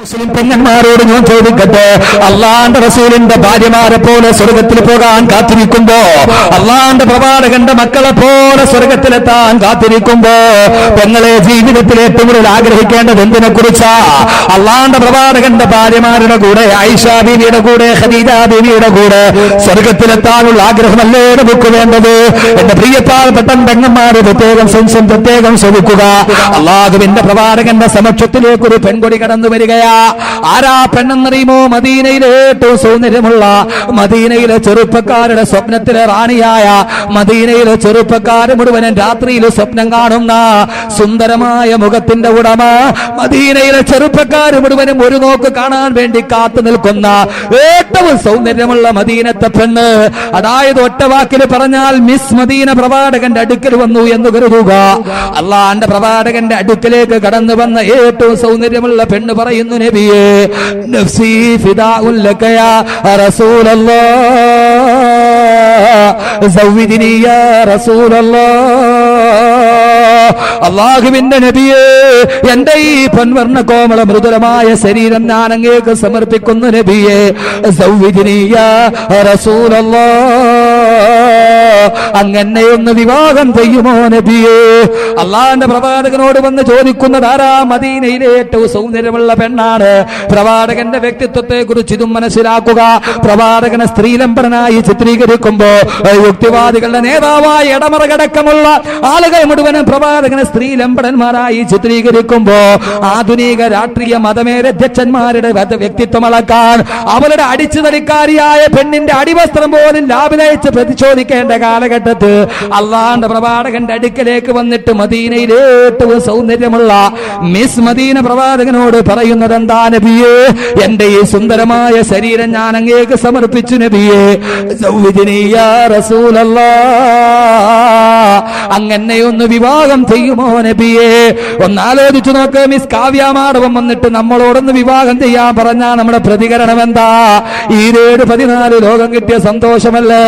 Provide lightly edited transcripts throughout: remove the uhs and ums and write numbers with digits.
മുസ്ലിം പെങ്ങന്മാരോട് ഞാൻ ചോദിക്കട്ടെ, അള്ളാന്റെ റസൂലിന്റെ ഭാര്യമാരെ പോലെ സ്വർഗത്തിൽ പോകാൻ കാത്തിരിക്കുമ്പോ, അള്ളാന്റെ പ്രവാചകന്റെ മക്കളെ പോലെ സ്വർഗത്തിലെത്താൻ കാത്തിരിക്കുമ്പോ പെങ്ങളെ ജീവിതത്തിൽ ഏറ്റവും കൂടുതൽ ആഗ്രഹിക്കേണ്ടത് എന്തിനെ കുറിച്ചാ? അള്ളാന്റെ പ്രവാചകന്റെ ഭാര്യമാരുടെ കൂടെ, ആയിഷ ബീവിയുടെ കൂടെ, ഖദീജ ബീവിയുടെ കൂടെ സ്വർഗത്തിലെത്താനുള്ള ആഗ്രഹമല്ലേ നമുക്ക് വേണ്ടത്? എന്റെ പ്രിയപ്പെട്ട പെങ്ങന്മാര് പ്രത്യേകം ശ്രമിക്കുക. അള്ളാഹുവിന്റെ പ്രവാചകന്റെ സമക്ഷത്തിലേക്ക് ഒരു പെൺകൊടി കടന്നു വരികയാ. ആരാ പെണ്ണെന്നറിയുമോ? മദീനയിലെ ഏറ്റവും സൗന്ദര്യമുള്ള, മദീനയിലെ ചെറുപ്പക്കാരുടെ സ്വപ്നത്തിലെ റാണിയായ, മദീനയിലെ ചെറുപ്പക്കാര് മുഴുവനും രാത്രിയിൽ സ്വപ്നം കാണുന്ന സുന്ദരമായ മുഖത്തിന്റെ ഉടമ, മദീനയിലെ ചെറുപ്പക്കാര് മുഴുവനും ഒരു നോക്ക് കാണാൻ വേണ്ടി കാത്തു നിൽക്കുന്ന ഏറ്റവും സൗന്ദര്യമുള്ള മദീനത്തെ പെണ്ണ്, അതായത് ഒറ്റവാക്കിൽ പറഞ്ഞാൽ മിസ് മദീന പ്രവാചകന്റെ അടുക്കൽ വന്നു എന്ന് കരുതുക. അള്ളാന്റെ പ്രവാചകന്റെ അടുക്കലേക്ക് കടന്നു വന്ന ഏറ്റവും സൗന്ദര്യമുള്ള പെണ്ണ് പറയുന്നു, നബിയേ, നഫ്സി ഫിദാഉൻ ലക യാ റസൂലല്ലാഹ്, സവ്വിദിനി യാ റസൂലല്ലാഹ്. അല്ലാഹുവിന്റെ നബിയേ, എന്റെ ഈ പൊൻവർണ്ണ കോമള മൃദുലമായ ശരീരം ഞാൻ അങ്ങേക്ക് സമർപ്പിക്കുന്നു നബിയേ, സവ്വിദിനി യാ റസൂലല്ലാഹ്, അങ്ങനെ ഒന്ന് വിവാഹം ചെയ്യുമോ നബിയേ? അള്ളാന്റെ പ്രവാചകനോട് വന്ന് ചോദിക്കുന്നത് ആരാ? മദീനയിലെ ഏറ്റവും സൗന്ദര്യമുള്ള പെണ്ണാണ്. പ്രവാചകന്റെ വ്യക്തിത്വത്തെ കുറിച്ച് ഇതും മനസ്സിലാക്കുക. പ്രവാചകനെ സ്ത്രീലംബനായി ചിത്രീകരിക്കുമ്പോ യുക്തിവാദികളുടെ നേതാവായ ഇടമറകടക്കമുള്ള ആളുകൾ മുഴുവനും പ്രവാചകനെ സ്ത്രീലംബടന്മാരായി ചിത്രീകരിക്കുമ്പോ ആധുനിക രാഷ്ട്രീയ മതമേലധ്യക്ഷന്മാരുടെ വ്യക്തിത്വം അളക്കാൻ അവരുടെ അടിച്ചുതടിക്കാരിയായ പെണ്ണിന്റെ അടിവസ്ത്രം പോലും ലാഭിലയച്ച് പ്രതിശോധിക്കേണ്ട കാലഘട്ടത്ത് അള്ളാന്റെ പ്രവാചകന്റെ അടുക്കലേക്ക് വന്നിട്ട് മദീനയിലെ ഏറ്റവും സൗന്ദര്യമുള്ള മിസ് മദീന പ്രവാചകനോട് പറയുന്നത് എന്താ? നബിയേ, എന്റെ ഈ സുന്ദരമായ ശരീരം ഞാൻ അങ്ങേക്ക് സമർപ്പിച്ചു നബിയേ, സവ്വിദിനി യാ റസൂലല്ലാഹ്, അങ്ങനെ ഒന്ന് വിവാഹം ചെയ്യുമോ നബിയേ? ഒന്നാലോചിച്ചു നോക്ക്. മിസ് കാവ്യാമാടവം വന്നിട്ട് നമ്മളോടൊന്ന് വിവാഹം ചെയ്യാൻ പറഞ്ഞാൽ നമ്മുടെ പ്രതികരണം എന്താ? ഈ 14 ലോകം കിട്ടിയ സന്തോഷമല്ലേ?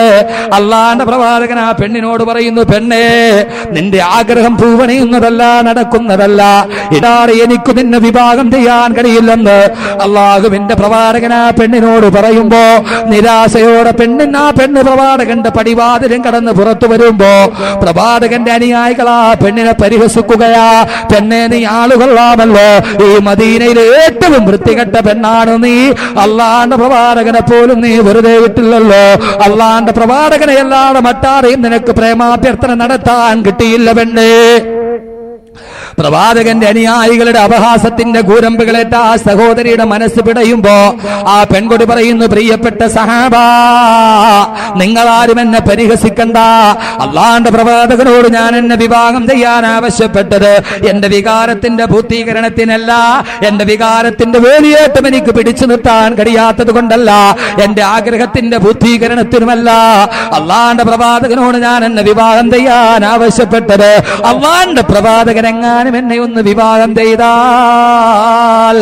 അള്ളാന്റെ പ്രവാചകൻ ആ പെണ്ണിനോട് പറയുന്നു, പെണ്ണേ, നിന്റെ ആഗ്രഹം പൂവണിയുന്നതല്ല, നടക്കുന്നതല്ല. ഇതാണ് എനിക്ക് നിന്നെ വിവാഹം ചെയ്യാൻ കഴിയില്ലെന്ന് അള്ളാഹുവിന്റെ പ്രവാചകൻ ആ പെണ്ണിനോട് പറയുമ്പോ നിരാശയോടെ ആ പെണ്ണ് പ്രവാചകന്റെ പടിവാതിലും കടന്ന് പുറത്തു വരുമ്പോ പ്രവാചകന്റെ അനുയായികൾ ആ പെണ്ണിനെ പരിഹസിക്കുകയാ. പെണ്ണെ, നീ ആളുകൊള്ളാമല്ലോ, ഈ മദീനയിലെ ഏറ്റവും വൃത്തികെട്ട പെണ്ണാണ് നീ, അള്ളാന്റെ പ്രവാചകനെ പോലും നീ വെറുതെ വിട്ടില്ലല്ലോ, അള്ളാന്റെ പ്രവാചകനെ അല്ലാതെ മറ്റാരെയും നിനക്ക് പ്രേമാഭ്യർത്ഥന നടത്താൻ കിട്ടിയില്ല പെണ്ണേ. പ്രവാചകന്റെ അനുയായികളുടെ അപഹാസത്തിന്റെ കൂരമ്പുകളേറ്റ ആ സഹോദരിയുടെ മനസ്സ് പിടയുമ്പോ ആ പെൺകൊടി പറയുന്നു, പ്രിയപ്പെട്ട സഹാബാ, നിങ്ങളാരും എന്നെ പരിഹസിക്കണ്ട. അള്ളാന്റെ പ്രവാചകനോട് ഞാൻ എന്നെ വിവാഹം ചെയ്യാൻ ആവശ്യപ്പെട്ടത് എന്റെ വികാരത്തിന്റെ പൂർത്തീകരണത്തിനല്ല, എന്റെ വികാരത്തിന്റെ വേലിയേറ്റം എനിക്ക് പിടിച്ചു നിർത്താൻ കഴിയാത്തത് കൊണ്ടല്ല, എന്റെ ആഗ്രഹത്തിന്റെ പൂർത്തീകരണത്തിനുമല്ല. അള്ളാന്റെ പ്രവാചകനോട് ഞാൻ എന്നെ വിവാഹം ചെയ്യാൻ ആവശ്യപ്പെട്ടത് അള്ളാന്റെ പ്രവാചകൻ എങ്ങാനും എന്നെ ഒന്ന് വിവാഹം ചെയ്താൽ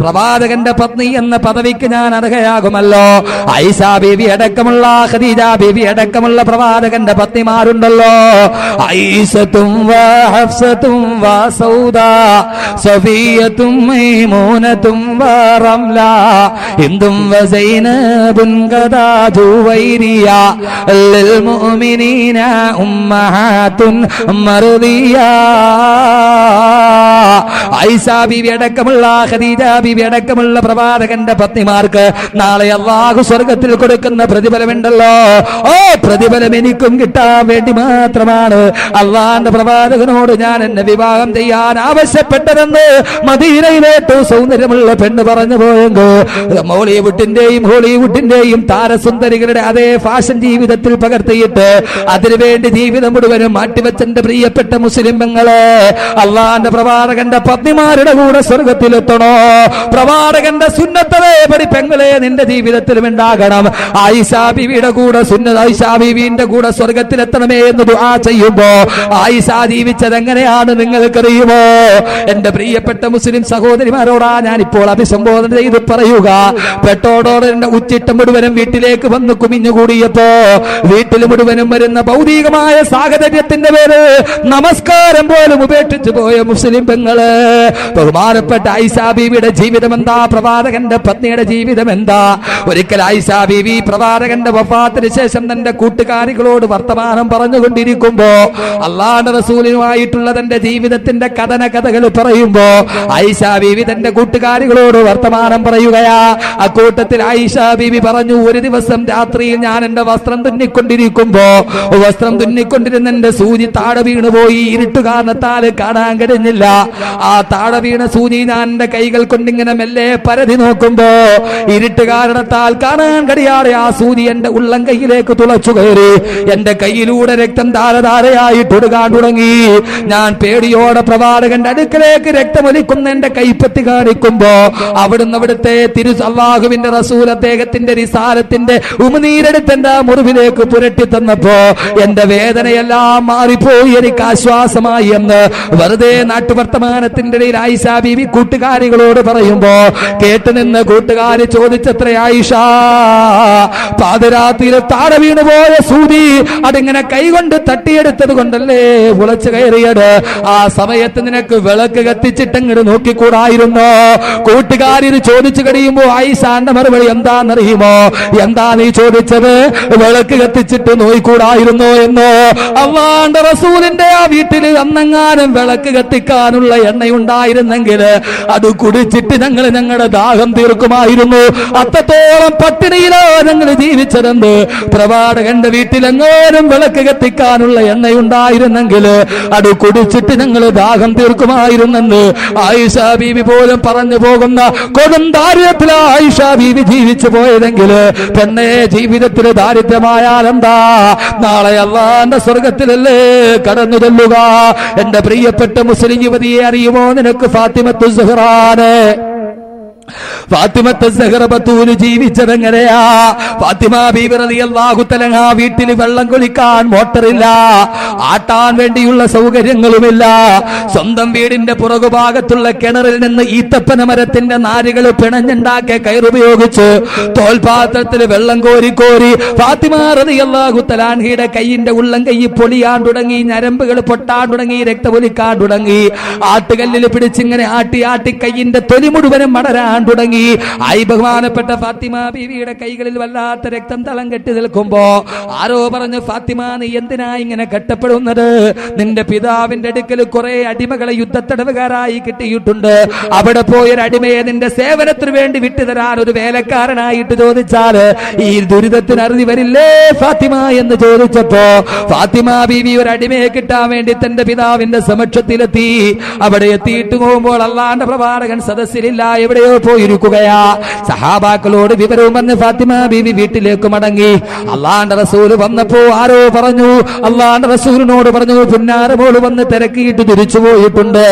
പ്രവാചകന്റെ പത്നി എന്ന പദവിക്ക് ഞാൻ അർഹയാകുമല്ലോ. ആയിഷ ബീവി അടക്കമുള്ള, ഖദീജ ബീവി അടക്കമുള്ള പ്രവാചകന്റെ പത്നിമാരുണ്ടല്ലോ. ആയിഷത്തും വ ഹഫ്സത്തും വ സൗദ, സഫിയത്തും മൈമൂനത്തും വ റംല, ഹിന്ദും വ സൈനബുൻ ഖദാ ജുവൈരിയ, ലിൽ മുഅ്മിനീന ഉമ്മഹാത്തുൻ മർദിയ. ആയിഷ ബീവി അടക്കമുള്ള, ഖദീജ ബീവി അടക്കമുള്ള പ്രവാചകന്റെ പത്നിമാർക്ക് നാളെ അല്ലാഹു സ്വർഗത്തിൽ കൊടുക്കുന്ന പ്രതിഫലമുണ്ടല്ലോ. ഓ പ്രതിഫലം എനിക്കും കിട്ടാൻ വേണ്ടി മാത്രമാണ് അള്ളാന്റെ പ്രവാചകനോട് ഞാൻ എന്നെ വിവാഹം ചെയ്യാൻ ആവശ്യപ്പെട്ടതെന്ന് മദീനയിലെ ഏറ്റവും സൗന്ദര്യമുള്ള പെണ്ണ് പറഞ്ഞു പോയെങ്കിൽ മോളിവുഡിന്റെയും ഹോളിവുഡിന്റെയും താരസുന്ദരികളുടെ അതേ ഫാഷൻ ജീവിതത്തിൽ പകർത്തിയിട്ട് അതിനുവേണ്ടി ജീവിതം മുഴുവനും മാറ്റിവെച്ചെന്റെ പ്രിയപ്പെട്ട മുസ്ലിം പെങ്ങളെ, അള്ളാന്റെ പ്രവാചകന്റെ പത്നിമാരുടെ കൂടെ സ്വർഗത്തിലെത്തണോ? പ്രവാചകന്റെ സുന്നത്തതേ പടി പെങ്ങളെ നിന്റെ ജീവിതത്തിലും ഉണ്ടാകണം. ആയിഷ ബീവിയുടെ കൂടെ ആയിഷ ബീവിന്റെ കൂടെ സ്വർഗത്തിലെത്തണമേ എന്ന് ദുആ ചെയ്യുമ്പോ ആയിഷ ജീവിച്ചത് എങ്ങനെയാണ് നിങ്ങൾക്കറിയുമോ? എന്റെ പ്രിയപ്പെട്ട മുസ്ലിം സഹോദരിമാരോടാ ഞാൻ ഇപ്പോൾ അഭിസംബോധന ചെയ്ത് പറയുക. പെട്ടോടോടെ ഉച്ചിട്ടം മുഴുവനും വീട്ടിലേക്ക് വന്ന് കുമിഞ്ഞുകൂടിയപ്പോ വീട്ടിൽ മുഴുവനും വരുന്ന ഭൗതികമായ സാഹചര്യത്തിന്റെ പേര് നമസ്കാരം പോലും ഉപേക്ഷിച്ചു പോയ മുസ്ലിം പെങ്ങൾ സുഹൃത്തുക്കള്, ബഹുമാനപ്പെട്ട ആയിഷ ബീവിയുടെ ജീവിതം എന്താ, പ്രവാചകന്റെ പത്നിയുടെ ജീവിതം എന്താ? ഒരിക്കൽ ആയിഷ ബീവി പ്രവാചകന്റെ വഫാത്തിന് ശേഷം തന്റെ കൂട്ടുകാരികളോട് വർത്തമാനം പറഞ്ഞുകൊണ്ടിരിക്കുമ്പോ അല്ലാഹുവിന്റെ റസൂലുമായിട്ടുള്ള തന്റെ ജീവിതത്തിന്റെ കഥകൾ പറയുമ്പോ ആയിഷ ബീവി തന്റെ കൂട്ടുകാരികളോട് വർത്തമാനം പറയുകയാ. അക്കൂട്ടത്തിൽ ആയിഷ ബീവി പറഞ്ഞു, ഒരു ദിവസം രാത്രിയിൽ ഞാൻ എന്റെ വസ്ത്രം തുന്നിക്കൊണ്ടിരുന്ന എന്റെ സൂചി താഴെ വീണുപോയി. ഇരുട്ട് കാരണത്താൽ കാണാൻ കഴിഞ്ഞില്ല. ആ താഴെ വീണ സൂചി ഞാൻ എന്റെ കൈകൾ കൊണ്ടിങ്ങനെ മെല്ലെ പരതി നോക്കുമ്പോ ഇരുട്ട് കാരണത്താൽ കാണാൻ കഴിയാതെ ആ സൂചി എന്റെ ഉള്ളം കൈയിലേക്ക് തുളച്ചു കയറി. എന്റെ കൈയിലൂടെ രക്തം ധാരധാരയായിട്ട് ഒഴുകാൻ തുടങ്ങി. ഞാൻ പേടിയോടെ പ്രവാചകന്റെ അടുക്കലേക്ക് രക്തമൊലിക്കുന്ന എന്റെ കൈപ്പത്തി കാണിക്കുമ്പോ അവിടുത്തെ അല്ലാഹുവിന്റെ റസൂൽ അദ്ദേഹത്തിന്റെ റിസാലത്തിന്റെ ഉമിനീരെടുത്ത് എന്റെ മുറിവിലേക്ക് പുരട്ടി തന്നപ്പോ എന്റെ വേദനയെല്ലാം മാറിപ്പോയി, എനിക്ക് ആശ്വാസമായി എന്ന് വെറുതെ നാട്ടുവർത്തമാനത്തിന്റെ ഇടയിൽ ആയിഷ ബീവി കൂട്ടുകാരികളോട് പറയുമ്പോ കേട്ടുനിന്ന് കൂട്ടുകാരി ചോദിച്ചത്ര, ആയിഷ, പാതിരാത്രിയിൽ താഴെ വീണുപോയ സൂചി അതിങ്ങനെ കൈകൊണ്ട് തട്ടിയെടുത്തത് കൊണ്ടല്ലേ ഉളച്ചു കയറിയത്? ആ സമയത്ത് നിനക്ക് വിളക്ക് കത്തിച്ചിട്ടങ്ങോട്ട് നോക്കിക്കൂടായിരുന്നോ? കൂട്ടുകാരി ചോദിച്ചു കഴിയുമ്പോ ആയിഷാന്റെ മറുപടി എന്താണെന്നറിയുമോ? എന്താ നീ ചോദിച്ചത്? വിളക്ക് കത്തിച്ചിട്ട് നോയിക്കൂടായിരുന്നോ എന്നോ? അല്ലാഹുവിന്റെ റസൂലിന്റെ ആ വീട്ടിൽ അന്നെങ്ങാനും വിളക്ക് കത്തിക്കാനുള്ള എണ്ണയുണ്ടായിരുന്നെങ്കിൽ അത് കുടിച്ചിട്ട് ഞങ്ങളുടെ ദാഹം തീർക്കുമായിരുന്നു. അത്രത്തോളം പട്ടിണിയിലോ ഞങ്ങൾ ജീവിച്ചതെന്ന്. പ്രവാചകന്റെ വീട്ടിലെങ്ങാനും വിളക്ക് കത്തിക്കാനുള്ള എണ്ണയുണ്ടായിരുന്നെങ്കിൽ അത് കുടിച്ചിട്ട് ഞങ്ങൾ ദാഹം തീർക്കുമായിരുന്നെന്ന് ആയിഷ ബീവി പോലും പറഞ്ഞു പോകുന്ന കൊടും ദാരിദ്ര്യത്തിൽ ആയിഷ ബീവി ജീവിച്ചു പോയതെങ്കിൽ പെണ്ണെ, ജീവിതത്തിൽ ദാരിദ്ര്യമായാൽ എന്താ? നാളെ അല്ലാഹുവിന്റെ സ്വർഗത്തിലല്ലേ കടന്നു ചെല്ലുക. എന്റെ പ്രിയപ്പെട്ട മുസ്ലിം യുവതിയെ അറിയുമോ നിനക്ക്? ഫാത്തിമത്തു സുഹ്റാനെ, ഫാത്തിമത്ത് സഹറ ബത്തൂൽ ജീവിച്ചതെങ്ങനെയാ? ഫാത്തിമ ബീബി റളിയല്ലാഹു തആല വീട്ടിൽ വെള്ളം കുളിക്കാൻ മോട്ടറില്ല, ആട്ടാൻ വേണ്ടിയുള്ള സൗകര്യങ്ങളുമില്ല. സ്വന്തം വീടിന്റെ പുറകുഭാഗത്തുള്ള കിണറിൽ നിന്ന് ഈത്തപ്പന മരത്തിന്റെ നാരുകൾ പിണഞ്ഞുണ്ടാക്കിയ കയറുപയോഗിച്ച് തോൽപാത്രത്തിൽ വെള്ളം കോരി ഫാത്തിമ റളിയല്ലാഹു തആല അൻഹയുടെ കൈയിന്റെ ഉള്ളം കൈ പൊളിയാൻ തുടങ്ങി, ഞരമ്പുകൾ പൊട്ടാൻ തുടങ്ങി, രക്തമൊലിക്കാൻ തുടങ്ങി. ആട്ടുകല്ലിൽ പിടിച്ചിങ്ങനെ ആട്ടി കൈയിന്റെ തൊലി മുഴുവനും മടരാൻ തുടങ്ങി. ആയി ബഹുമാനപ്പെട്ട ഫാത്തിമ ബീവിയുടെ കൈകളിൽ വല്ലാത്ത രക്തം തളം കെട്ടി നിൽക്കുമ്പോ ആരോ പറഞ്ഞു, ഫാത്തിമ, നീ എന്തിനാ ഇങ്ങനെ കെട്ടപ്പെടുന്നത്? നിന്റെ പിതാവിന്റെ അടുക്കൽ കുറെ അടിമകളെ യുദ്ധത്തടവുകാരായി കിട്ടിയിട്ടുണ്ട്. അവിടെ പോയൊരു അടിമയെ നിന്റെ സേവനത്തിന് വേണ്ടി വിട്ടുതരാൻ ഒരു വേലക്കാരനായിട്ട് ചോദിച്ചാൽ ഈ ദുരിതത്തിന് അറുതി വരില്ലേ ഫാത്തിമ എന്ന് ചോദിച്ചപ്പോ ഫാത്തിമ ബീവി ഒരു അടിമയെ കിട്ടാൻ വേണ്ടി തന്റെ പിതാവിന്റെ സമക്ഷത്തിലെത്തി. അവിടെ എത്തിയിട്ട് പോകുമ്പോൾ അല്ലാഹുവിന്റെ പ്രവാചകൻ സദസ്സിലില്ല, എവിടെയോ പോയിരിക്കുകയാ. സഹാബാക്കളോട് വിവരവും പറഞ്ഞ് ഫാത്തിമ ബീവി വീട്ടിലേക്ക് മടങ്ങി. അല്ലാഹുവിന്റെ റസൂൽ വന്നപ്പോ ആരോ പറഞ്ഞു, അല്ലാഹുവിന്റെ റസൂലിനോട് പറഞ്ഞു, പുന്നാരമോള് വന്ന് തിരക്കിയിട്ട് തിരിച്ചു പോയിട്ടുണ്ട്.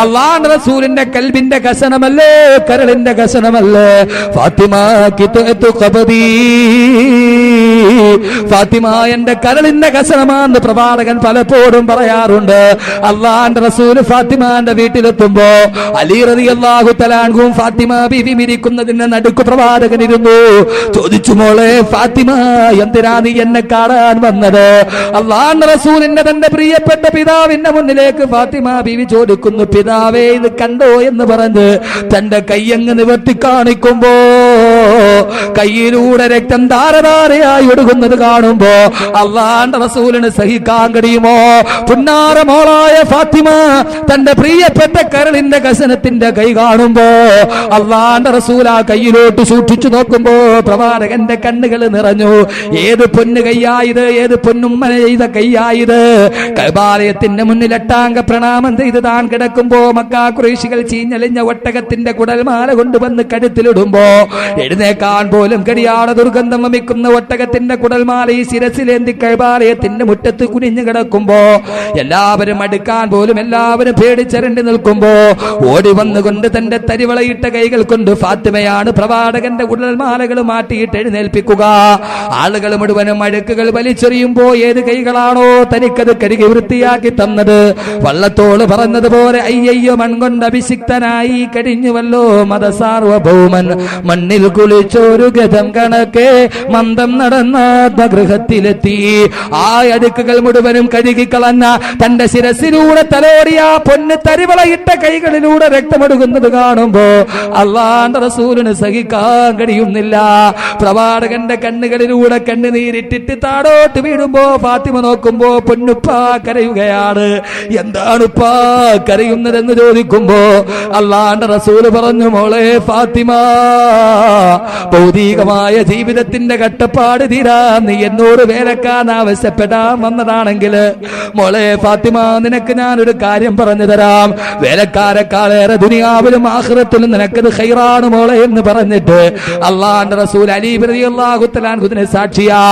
അല്ലാഹുവിന്റെ റസൂലിന്റെ കൽബിന്റെ കസനമല്ലേ, കരളിന്റെ കസനമല്ലേ? ഫാത്തിമ കിത്തു ഖബദി, ഫാത്തിമ എന്റെ കരളിന്റെ കസനമാണെന്ന് പ്രവാചകൻ പലപ്പോഴും പറയാറുണ്ട്. അല്ലാഹുവിന്റെ റസൂൽ ഫാത്തിമാന്റെ വീട്ടിലെത്തുമ്പോ അലി റളിയല്ലാഹു തആല അൻഹു ഫാത്തിമ ബീവി ഇരിക്കുന്നതിന് നടുക്ക് പ്രവാചകൻ ഇരുന്നു. ചോദിച്ചു, മോളെ ഫാത്തിമ, എന്തിനാ നീ എന്നെ കാണാൻ വന്നത്? അല്ലാഹുവിന്റെ റസൂലിന്റെ തന്റെ പ്രിയപ്പെട്ട പിതാവിന്റെ മുന്നിലേക്ക് ഫാത്തിമ ബീവി ചോദിക്കുന്നു. പിതാവേ, ഇത് കണ്ടോ എന്ന് പറഞ്ഞ് തന്റെ കയ്യങ്ങ് നിവർത്തി കാണിക്കുമ്പോ കയ്യിലൂടെ രക്തം ധാരധാരയായി ഒഴുകുന്നത് കാണുമ്പോ അല്ലാഹുവിന്റെ റസൂലിന് സഹിക്കാൻ കഴിയുമോ? പുന്നാര മോളായ ഫാത്തിമ തന്റെ പ്രിയപ്പെട്ട കരളിന്റെ കസനത്തിന്റെ കൈ കാണുമ്പോ അല്ലാഹുവിന്റെ റസൂൽ ആ കയ്യിലോട്ട് സൂക്ഷിച്ചു നോക്കുമ്പോ പ്രവാചകന്റെ കണ്ണുകൾ നിറഞ്ഞു. ഏത് പൊന്നു കയ്യായത്, ഏത് പൊന്നുമ്മന ചെയ്ത കയ്യായത്? കഅബാലയത്തിന്റെ മുന്നിൽ എട്ടാംഗ പ്രണാമം ചെയ്ത് താൻ കിടക്കുമ്പോ മക്കാ ഖുറൈശികൾ ചീഞ്ഞളിഞ്ഞ ഒട്ടകത്തിന്റെ കുടൽമാല കൊണ്ടുവന്ന് കഴുത്തിലിടുമ്പോ എഴുന്നേക്കാൻ പോലും കഴിയാതെ ദുർഗന്ധം വമിക്കുന്ന ഒട്ടകത്തിന്റെ കുടൽമാല ഈ ശിരസിലേന്തി കഅബാലയത്തിന്റെ മുറ്റത്ത് കുനിഞ്ഞു കിടക്കുമ്പോ എല്ലാവരും അടുക്കാൻ പോലും എല്ലാവരും പേടിച്ചരണ്ടി നിൽക്കുമ്പോ ഓടി വന്നുകൊണ്ട് തന്റെ തരിവളയിട്ട കൈകൾ കൊണ്ട് ഫാത്തിമയാണ് പ്രവാചകന്റെ കുടൽമാലകൾ മാറ്റിയിട്ട് എഴുന്നേൽപ്പിക്കുക. ആളുകൾ മുഴുവനും അഴുക്കുകൾ വലിച്ചെറിയുമ്പോ ഏത് കൈകളാണോ തനിക്കത് കഴുകി വൃത്തിയാക്കി തന്നത്, വള്ളത്തോള് പറഞ്ഞതുപോലെ അയ്യയ്യോ മൺകൊണ്ട് അഭിഷിക്തനായി കഴിഞ്ഞുവല്ലോ മതസാർവഭൗമൻ, മണ്ണിൽ കുളിച്ചൊരു ഗജം കണക്കെ മന്ദം നടന്നു ഗൃഹത്തിലെത്തി. ആ അടുക്കുകൾ മുഴുവനും കഴുകിക്കളഞ്ഞ തന്റെ ശിരസിലൂടെ തലോടിയ പൊന്ന് തരിവളയിട്ട കൈകളിലൂടെ രക്തമൊഴുകുന്നത് കാണുമ്പോ അല്ലാഹുവിന്റെ റസൂലിന് സഹിക്കാൻ കഴിയുന്നില്ല. പ്രവാചകന്റെ കണ്ണുകളിലൂടെ കണ്ണുനീരിട്ടിട്ട് താഴോട്ട് വീഴുമ്പോ ഫാത്തിമ നോക്കുമ്പോ പൊന്നുപ്പാ കരയുകയാണ്. എന്താണുപ്പാ കരയുന്നതെന്ന് ചോദിക്കുമ്പോ അല്ലാഹുവിന്റെ റസൂല് പറഞ്ഞു, മോളെ ഫാത്തിമ, ഭൗതികമായ ജീവിതത്തിന്റെ കട്ടപ്പാട് തീരാ നീ എന്നോട് വേലക്കാൻ ആവശ്യപ്പെടാൻ വന്നതാണെങ്കിൽ മോളെ ഫാത്തിമ, നിനക്ക് ഞാനൊരു കാര്യം പറഞ്ഞു തരാം. വേലക്കാരെക്കാളേറെ ദുനിയാവിലും ആഖിറത്തിലും നിനക്കത് ഖൈറാണ് മോളെ എന്ന് പറഞ്ഞിട്ട് അല്ലാഹുവിന്റെ റസൂൽ അലി റളിയല്ലാഹു തആല അൻഹുവിനെ സാക്ഷിയാ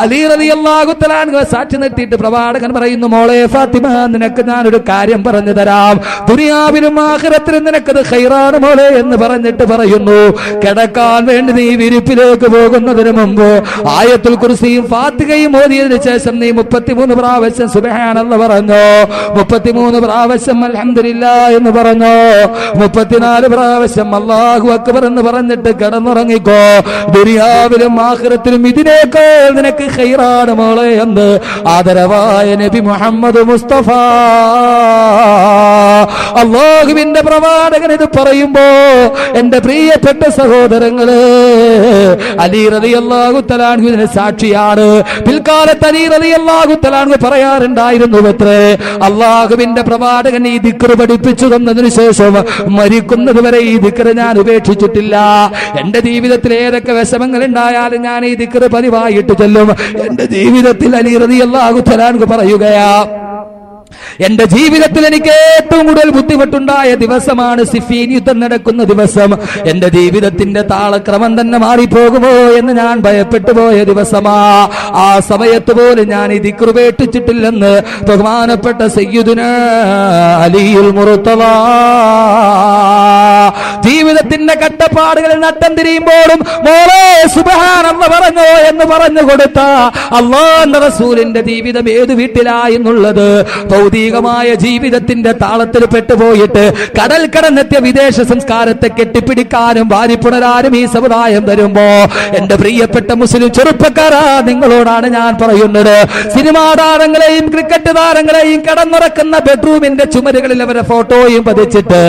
അലി റളിയല്ലാഹു തആല അൻഹു സാക്ഷി നിർത്തിയിട്ട് പ്രവാചകൻ പറയുന്നു, മോളെ ഫാത്തിമ, നിനക്ക് ഞാനൊരു കാര്യം പറഞ്ഞു തരാം. ദുനിയാവിലും ആഖിറത്തിലും നിനക്കത് ഖൈറാണ് മോളെ എന്ന് പറഞ്ഞിട്ട് പറയുന്നു, കിടക്കാൻ വേണ്ടി നീ വിരിപ്പിലേക്ക് പോകുന്നതിന് മുമ്പ് ആയത്തുൽ കുർസിയും ഫാത്തിഹയും ഓതിയതിനു ശേഷം നീ 33 പ്രാവശ്യം സുബ്ഹാനല്ലാഹ് പറഞ്ഞു, 33 പ്രാവശ്യം അൽഹംദുലില്ലാഹ് എന്ന് പറഞ്ഞു, 34 പ്രാവശ്യം അല്ലാഹു അക്ബർ എന്ന് പറഞ്ഞിട്ട് കിടന്നുറങ്ങിക്കോ. ദുനിയാവിലും ആഖിറത്തിലും ഇതിനേക്കാൾ നിനക്ക് ഖൈറാണ് മോളെ എന്ന് ആദരവായ നബി മുഹമ്മദ് മുസ്തഫ അല്ലാഹുവിന്റെ പ്രവാചകൻ ഇത് പറയുമ്പോ എന്റെ പ്രിയപ്പെട്ട സഹോദരങ്ങളെ, അലി റളിയല്ലാഹു തആല അൻഹുവിന് സാക്ഷിയാണ്. പിൽക്കാലത്ത് അലി റളിയല്ലാഹു തആല അൻഹു പറയാറുണ്ടായിരുന്നു, അത്രേ അല്ലാഹുവിന്റെ പ്രവാചകൻ ഈ ദിക്ർ പഠിപ്പിച്ചു തന്നതിനു ശേഷം മരിക്കുന്നത് വരെ ഈ ദിക്ർ ഞാൻ ഉപേക്ഷിച്ചിട്ടില്ല. എന്റെ ജീവിതത്തിൽ ഏതൊക്കെ വിഷമങ്ങൾ ഉണ്ടായാലും ഞാൻ ഈ ദിക്ർ പതിവായിട്ട് ചൊല്ലും. എന്റെ ജീവിതത്തിൽ അലി റളിയല്ലാഹു തആല അൻഹു പറയുകയാ, എന്റെ ജീവിതത്തിൽ എനിക്ക് ഏറ്റവും കൂടുതൽ ബുദ്ധിമുട്ടുണ്ടായ ദിവസമാണ് സിഫീൻ യുദ്ധം നടക്കുന്ന ദിവസം. എന്റെ ജീവിതത്തിന്റെ താളക്രമം തന്നെ മാറിപ്പോകുമോ എന്ന് ഞാൻ ഭയപ്പെട്ടു പോയ ദിവസമാ. ആ സമയത്ത് പോലും ഞാൻ ഈ ദിക്ർ ഉപേക്ഷിച്ചിട്ടില്ലെന്ന് ബഹുമാനപ്പെട്ട സയ്യിദുനാ അലിയുൽ മുർത്തദ ജീവിതത്തിന്റെ കട്ടപ്പാടുകളിൽ നട്ടം തിരിയുമ്പോഴും മോളെ സുബ്ഹാനല്ലാഹ് പറഞ്ഞോ എന്ന് പറഞ്ഞു കൊടുത്ത അല്ലാഹുവിന്റെ റസൂലിന്റെ ജീവിതം ഏത് വീട്ടിലാ എന്നുള്ളത് ഭൗതികമായ ജീവിതത്തിന്റെ താളത്തിൽ പെട്ടുപോയിട്ട് കടൽ കടന്നെത്തിയ വിദേശ സംസ്കാരത്തെ കെട്ടിപ്പിടിക്കാനും വാരിപ്പുണരാനും ഈ സമുദായം തരുമ്പോ എന്റെ പ്രിയപ്പെട്ട മുസ്ലിം ചെറുപ്പക്കാരാ, നിങ്ങളോടാണ് ഞാൻ പറയുന്നത്, സിനിമാ താരങ്ങളെയും ക്രിക്കറ്റ് താരങ്ങളെയും കടന്നുറക്കുന്ന ബെഡ്റൂമിന്റെ ചുമരുകളിൽ അവരുടെ ഫോട്ടോയും പതിച്ചിട്ട്